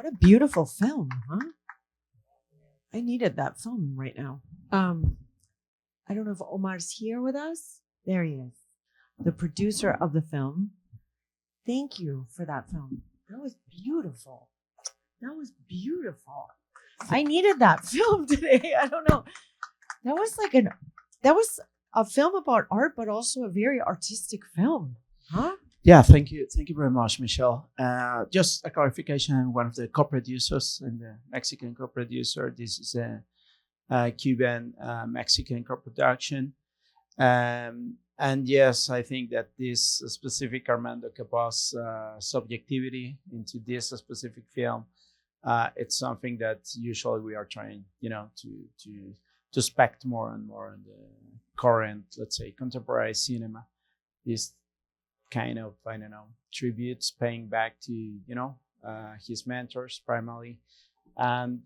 a beautiful film, huh? I needed that film right now. I don't know if Omar's here with us. There he is, the producer of the film. Thank you for that film. That was beautiful. That was beautiful. I needed that film today. I don't know. That was a film about art, but also a very artistic film, huh? Yeah, thank you. Thank you very much, Michelle. Just a clarification, I'm one of the co-producers and the Mexican co-producer. This is a Cuban Mexican co-production. And yes, I think that this specific Armando Capaz subjectivity into this specific film, it's something that usually we are trying, to spect more and more in the current, let's say, contemporary cinema. This kind of, I don't know, tributes paying back to, his mentors primarily. And,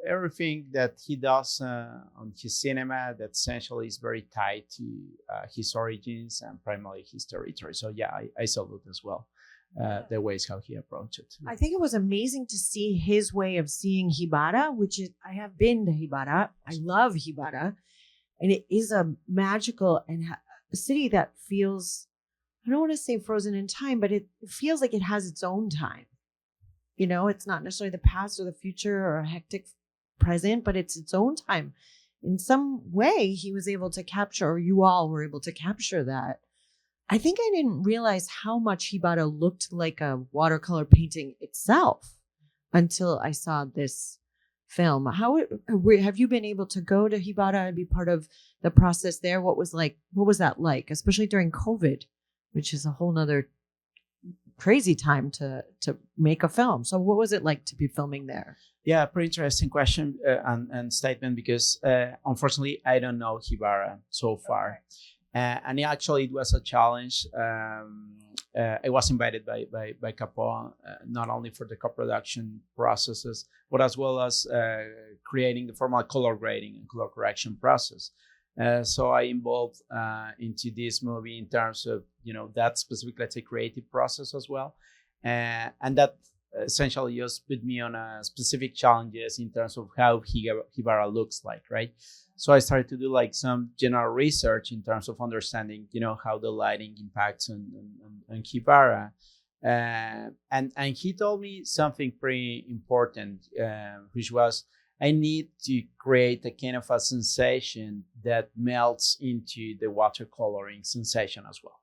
everything that he does on his cinema that essentially is very tied to his origins and primarily his territory. So, yeah, I salute as well the ways how he approached it. I think it was amazing to see his way of seeing Gibara, which is, I have been to Gibara. I love Gibara. And it is a magical and a city that feels, I don't want to say frozen in time, but it feels like it has its own time. It's not necessarily the past or the future or a hectic present, but it's its own time. In some way, he was able to capture, or you all were able to capture that. I think I didn't realize how much Gibara looked like a watercolor painting itself until I saw this film. Have you been able to go to Gibara and be part of the process there? What was that like, especially during COVID, which is a whole nother crazy time to make a film. So what was it like to be filming there? Yeah, pretty interesting question and statement because unfortunately I don't know Gibara so far. And actually it was a challenge. I was invited by Capo, not only for the co-production processes, but as well as creating the formal color grading and color correction process. So I involved into this movie in terms of, that specific, let's say, creative process as well. And that essentially just put me on a specific challenges in terms of how Gibara looks like, right? So I started to do like some general research in terms of understanding, how the lighting impacts on Gibara. And he told me something pretty important, which was, I need to create a kind of a sensation that melts into the watercoloring sensation as well.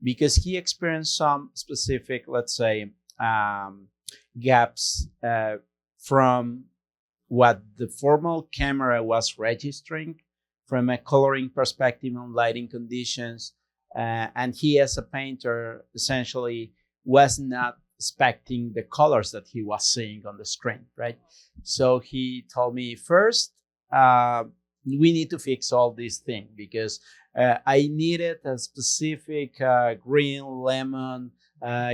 Because he experienced some specific, let's say, gaps from what the formal camera was registering from a coloring perspective on lighting conditions. And he, as a painter, essentially was not expecting the colors that he was seeing on the screen, right? So he told me, first, we need to fix all these things because I needed a specific green lemon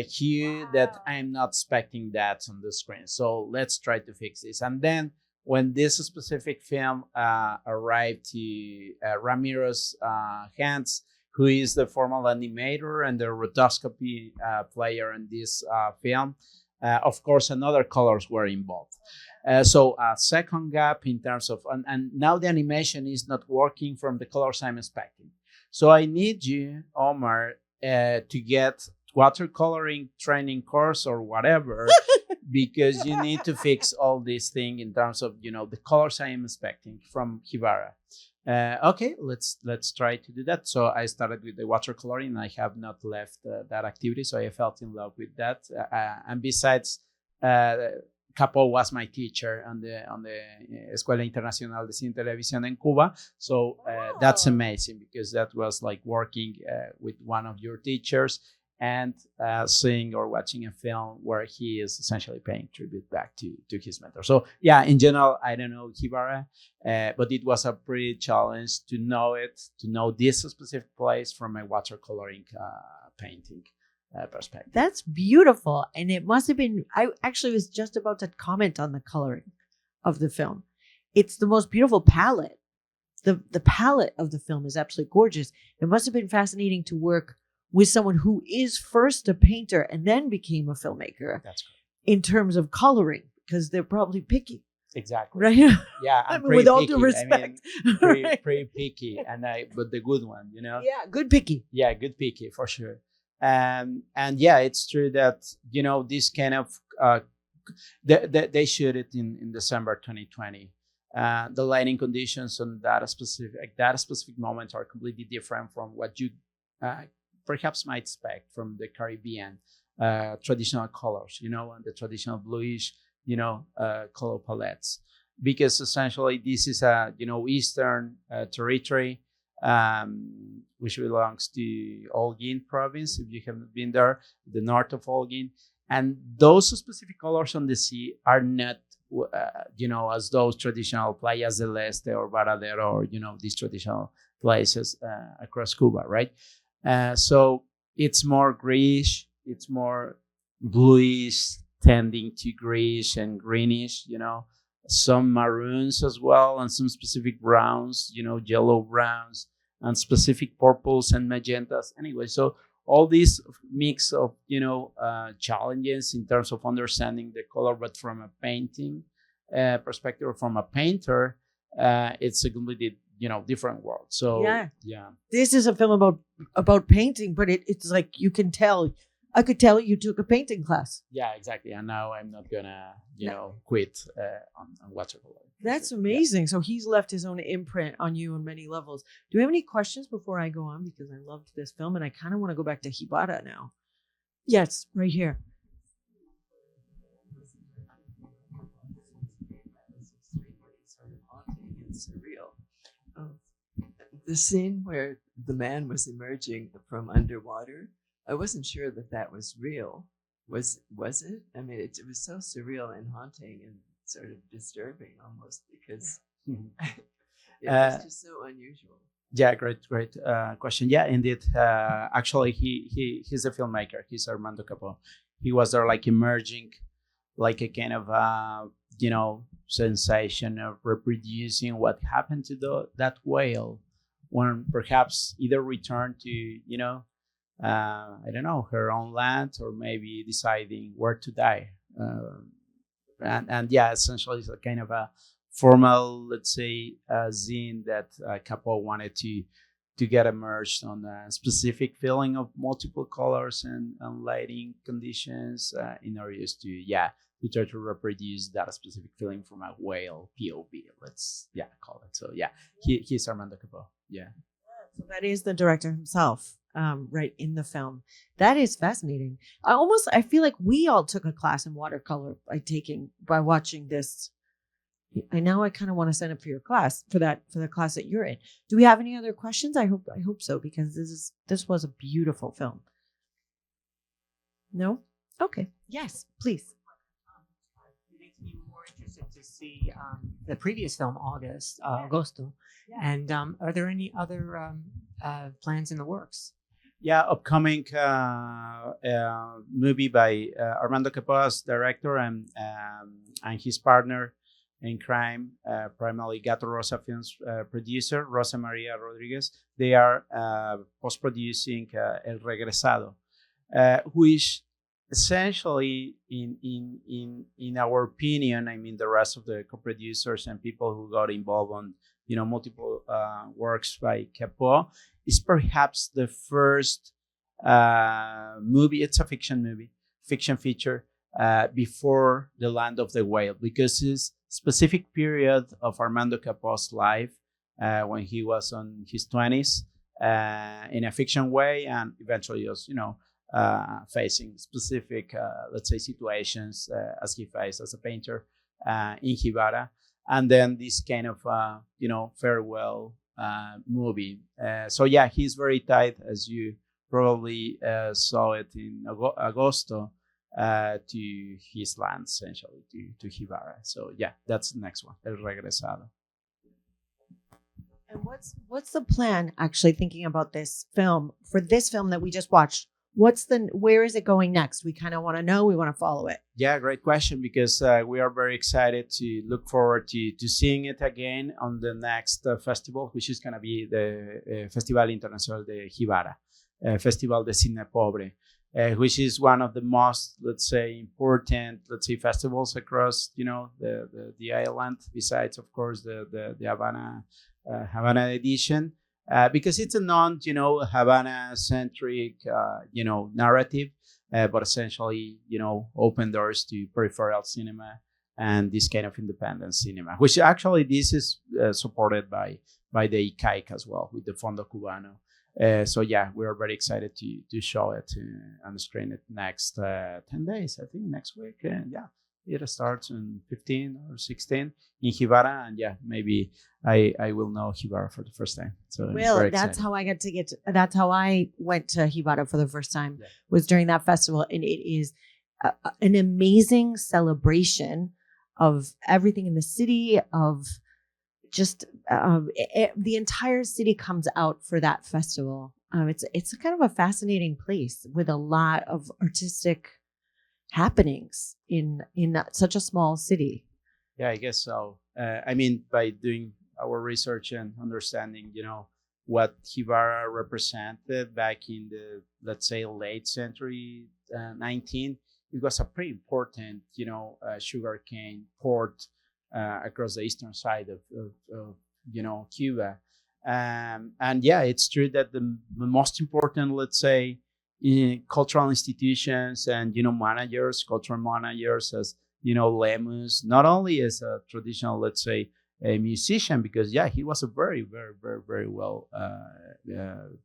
hue that I'm not expecting that on the screen. So let's try to fix this. And then when this specific film arrived to Ramiro's hands, who is the formal animator and the rotoscopy player in this film, of course, another colors were involved. So a second gap in terms of, and now the animation is not working from the colors I'm expecting. So I need you, Omar, to get watercoloring training course or whatever, because you need to fix all these things in terms of, the colors I am expecting from Gibara. Okay, let's try to do that. So I started with the watercoloring and I have not left that activity. So I felt in love with that. And besides, Capo was my teacher on the Escuela Internacional de Cine y Televisión en Cuba. So that's amazing because that was like working with one of your teachers and seeing or watching a film where he is essentially paying tribute back to his mentor. So yeah, in general, I don't know Gibara, but it was a pretty challenge to know this specific place from a watercoloring painting perspective. That's beautiful. And it must have been, I actually was just about to comment on the coloring of the film. It's the most beautiful palette. The palette of the film is absolutely gorgeous. It must have been fascinating to work with someone who is first a painter and then became a filmmaker. That's correct. In terms of coloring. because they're probably picky, Exactly. right? Yeah, I I'm mean, pretty with all picky. due respect. Pretty picky, but the good one, Yeah, good picky. Yeah, good picky for sure. And yeah, it's true that this kind of they shoot it in December 2020. The lighting conditions on that specific moment are completely different from what you perhaps might expect from the Caribbean traditional colors, and the traditional bluish, color palettes, because essentially this is a eastern territory, which belongs to Holguin province. If you haven't been there, the north of Holguin, and those specific colors on the sea are not, as those traditional playas del Este or Varadero, or these traditional places across Cuba, right? So it's more grayish, it's more bluish, tending to grayish and greenish, some maroons as well, and some specific browns, yellow browns, and specific purples and magentas. Anyway, so all these mix of challenges in terms of understanding the color, but from a painting perspective, or from a painter, it's a completely different world. So yeah, this is a film about painting, but it's like you can tell. I could tell you took a painting class. Yeah, exactly. And now I'm not gonna quit on watercolor. That's amazing. Yeah. So he's left his own imprint on you on many levels. Do we have any questions before I go on? Because I loved this film and I kind of want to go back to Gibara now. Yes, right here. Surreal. The scene where the man was emerging from underwater, I wasn't sure that was real. Was it? I mean, it was so surreal and haunting and sort of disturbing almost, because it was just so unusual. Yeah, great question. Yeah, indeed. Actually, he's a filmmaker. He's Armando Capo. He was there, like, emerging, like a kind of sensation of reproducing what happened to that whale when perhaps either returned to I don't know, her own land, or maybe deciding where to die. And yeah, essentially it's a kind of a formal, let's say, zine that Capo wanted to get immersed on a specific feeling of multiple colors and lighting conditions in order just to try to reproduce that specific feeling from a whale POV, let's call it. So yeah, he's Armando Capo. Yeah. So that is the director himself, right in the film. That is fascinating. I feel like we all took a class in watercolor by watching this. And now I kind of want to sign up for your class, for the class that you're in. Do we have any other questions? I hope so, because this was a beautiful film. No? Okay. Yes, please. It makes me more interested to see the previous film, Agosto. Yeah. And are there any other plans in the works? Yeah, upcoming movie by Armando Capo as director, and his partner in crime, primarily Gato Rosa Films producer, Rosa Maria Rodriguez. They are post-producing El Regresado, which essentially, in our opinion, I mean, the rest of the co-producers and people who got involved on multiple works by Capo, is perhaps the first movie. It's a fiction feature before The Land of the Whale, because his specific period of Armando Capo's life, when he was on his 20s, in a fiction way, and eventually was facing specific let's say situations as he faced as a painter in Gibara, and then this kind of farewell movie. So yeah, he's very tight, as you probably saw it in Agosto, to his land, essentially to Gibara. So yeah, that's the next one, El Regresado. And what's the plan, actually, thinking about this film, for this film that we just watched? Where is it going next? We kind of want to know. We want to follow it. Yeah, great question, because we are very excited to look forward to seeing it again on the next festival, which is going to be the Festival Internacional de Gibara, Festival de Cine Pobre. which is one of the most, let's say, important, let's say, festivals across, the island. Besides, of course, the Havana edition, because it's a Havana-centric, narrative, but essentially, open doors to peripheral cinema and this kind of independent cinema, which actually this is supported by the ICAIC as well, with the Fondo Cubano. So yeah, we're very excited to show it and screen it next 10 days, I think, next week. And yeah, it starts on 15 or 16 in Gibara, and yeah, maybe I will know Gibara for the first time. So Well, that's how I that's how I went to Gibara for the first time, was during that festival. And it is an amazing celebration of everything in the city, of just the entire city comes out for that festival. It's a kind of a fascinating place with a lot of artistic happenings in such a small city. Yeah, I guess so. I mean, by doing our research and understanding, what Gibara represented back in the, let's say, late century 19, it was a pretty important, sugarcane port across the eastern side of Cuba. And yeah, it's true that the most important, let's say, cultural institutions and, cultural managers, as, Lemus, not only as a traditional, let's say, a musician, because yeah, he was a very, very, very, very well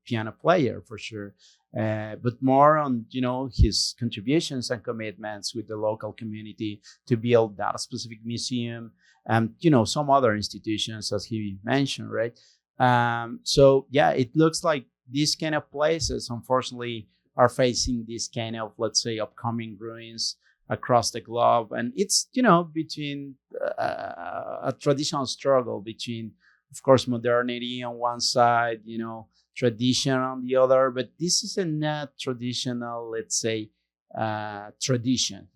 piano player for sure, but more on his contributions and commitments with the local community to build that specific museum, and some other institutions, as he mentioned, right? So yeah, it looks like these kind of places, unfortunately, are facing this kind of, let's say, upcoming ruins across the globe. And it's, between a traditional struggle between, of course, modernity on one side, tradition on the other. But this is a not traditional, let's say, tradition,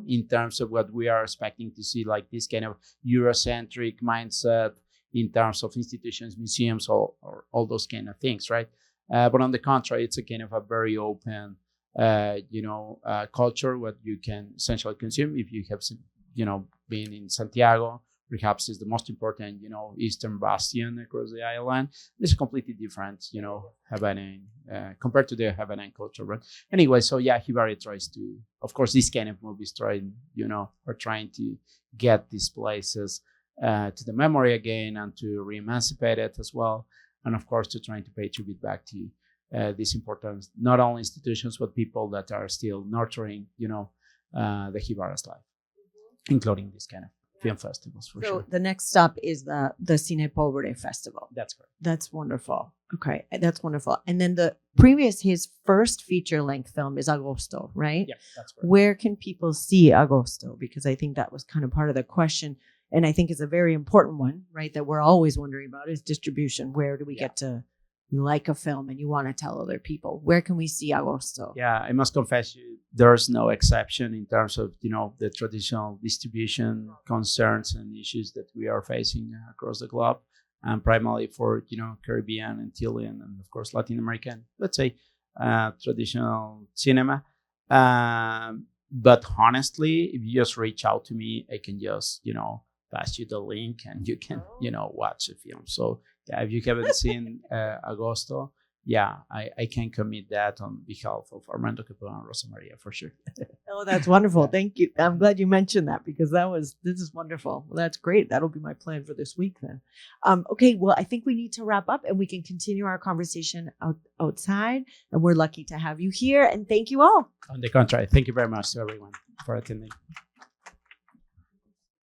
in terms of what we are expecting to see, like this kind of Eurocentric mindset in terms of institutions, museums, or all those kind of things, right? But on the contrary, it's a kind of a very open, culture, what you can essentially consume if you have, been in Santiago. Perhaps is the most important, eastern bastion across the island. It's completely different, Havanan, compared to the Havanan culture. But anyway, so yeah, Gibara tries to, of course, this kind of movies trying to get these places to the memory again, and to re-emancipate it as well. And of course, to trying to pay tribute back to these important, not only institutions, but people that are still nurturing, the Gibara's life, including this kind of film festivals for So sure. the next stop is the Cine Pobre Festival. That's correct. That's wonderful. Okay, that's wonderful. And then his first feature length film is Agosto, right? Yeah, that's correct. Where can people see Agosto? Because I think that was kind of part of the question. And I think it's a very important one, right? That we're always wondering about is distribution. Where do we get to, you like a film and you want to tell other people? Where can we see Agosto? Yeah, I must confess you, there's no exception in terms of, the traditional distribution concerns and issues that we are facing across the globe, and primarily for, Caribbean, Antillean, and of course, Latin American, let's say, traditional cinema. But honestly, if you just reach out to me, I can just, pass you the link and you can, watch the film. So yeah, if you haven't seen Agosto, yeah, I can commit that on behalf of Armando and Rosa Maria for sure. Oh, that's wonderful. Thank you. I'm glad you mentioned that, because this is wonderful. Well, that's great. That'll be my plan for this week then. Okay, well, I think we need to wrap up and we can continue our conversation outside. And we're lucky to have you here. And thank you all. On the contrary, thank you very much to everyone for attending.